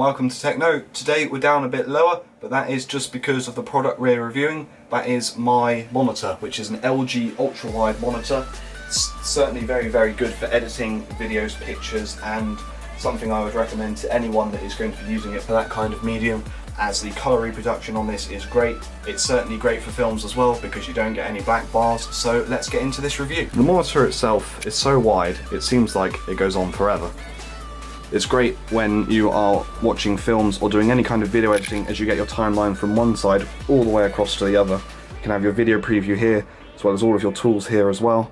welcome to TechKnow. Today we're down a bit lower, but that is just because of the product we're reviewing. That is my monitor, which is an LG ultra-wide monitor. It's certainly very good for editing videos, pictures, and something I would recommend to anyone that is going to be using it for that kind of medium, as the colour reproduction on this is great. It's certainly great for films as well because you don't get any black bars, so let's get into this review. The monitor itself is so wide, it seems like it goes on forever. It's great when you are watching films or doing any kind of video editing, as you get your timeline from one side all the way across to the other. You can have your video preview here, as well as all of your tools here as well.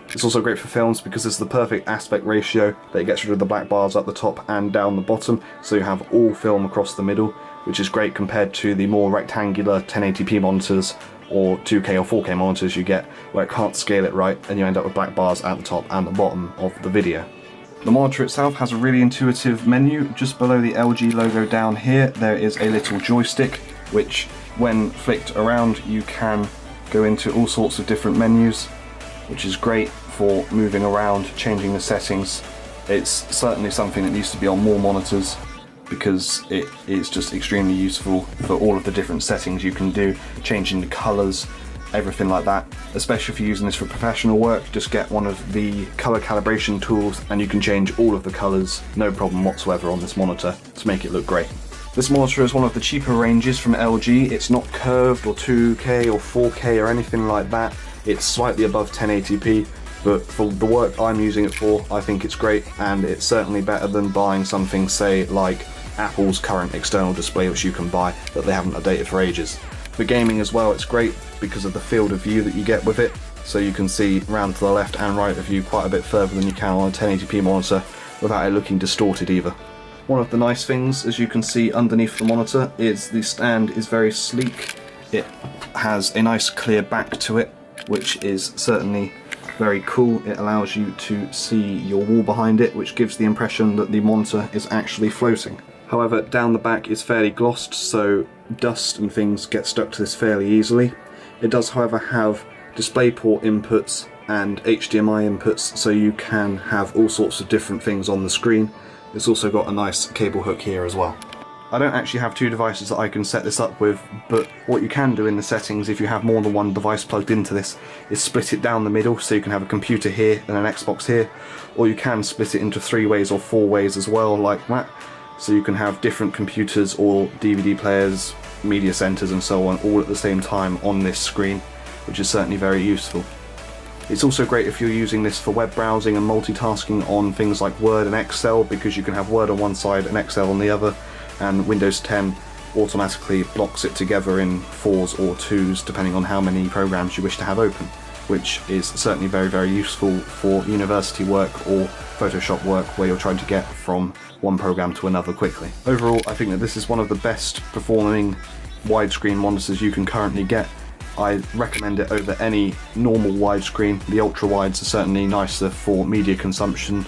It's also great for films because it's the perfect aspect ratio that it gets rid of the black bars at the top and down the bottom, so you have all film across the middle, which is great compared to the more rectangular 1080p monitors or 2K or 4K monitors you get, where it can't scale it right and you end up with black bars at the top and the bottom of the video. The monitor itself has a really intuitive menu. Just below the LG logo down here there is a little joystick, which when flicked around you can go into all sorts of different menus, which is great for moving around, changing the settings. It's certainly something that needs to be on more monitors because it is just extremely useful for all of the different settings you can do, changing the colours, everything like that. Especially if you're using this for professional work, just get one of the colour calibration tools and you can change all of the colours, no problem whatsoever, on this monitor to make it look great. This monitor is one of the cheaper ranges from LG. It's not curved or 2K or 4K or anything like that. It's slightly above 1080p, but for the work I'm using it for, I think it's great, and it's certainly better than buying something, say, like Apple's current external display, which you can buy, that they haven't updated for ages. For gaming as well, it's great because of the field of view that you get with it, so you can see round to the left and right of you quite a bit further than you can on a 1080p monitor without it looking distorted either. One of the nice things, as you can see underneath the monitor, is the stand is very sleek. It has a nice clear back to it, which is certainly very cool. It allows you to see your wall behind it, which gives the impression that the monitor is actually floating. However, down the back is fairly glossed, so dust and things get stuck to this fairly easily. It does, however, have DisplayPort inputs and HDMI inputs, so you can have all sorts of different things on the screen. It's also got a nice cable hook here as well. I don't actually have two devices that I can set this up with, but what you can do in the settings, if you have more than one device plugged into this, is split it down the middle, so you can have a computer here and an Xbox here, or you can split it into 3 ways or 4 ways as well, like that, so you can have different computers or DVD players, media centers and so on, all at the same time on this screen, which is certainly very useful. It's also great if you're using this for web browsing and multitasking on things like Word and Excel, because you can have Word on one side and Excel on the other, and Windows 10 automatically blocks it together in 4s or 2s depending on how many programs you wish to have open, which is certainly very useful for university work or Photoshop work where you're trying to get from one program to another quickly. Overall, I think that this is one of the best performing widescreen monitors you can currently get. I recommend it over any normal widescreen. The ultra-wides are certainly nicer for media consumption,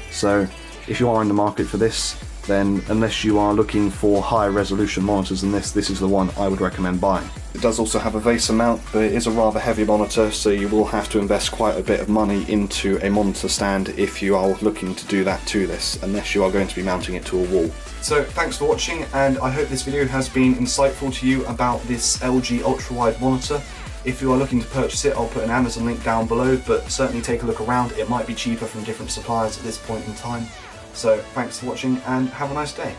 so if you are in the market for this, then unless you are looking for higher resolution monitors than this is the one I would recommend buying. It does also have a VESA mount, but it is a rather heavy monitor, so you will have to invest quite a bit of money into a monitor stand if you are looking to do that to this, unless you are going to be mounting it to a wall. So thanks for watching, and I hope this video has been insightful to you about this LG ultra-wide monitor. If you are looking to purchase it, I'll put an Amazon link down below, but certainly take a look around. It might be cheaper from different suppliers at this point in time. So thanks for watching and have a nice day.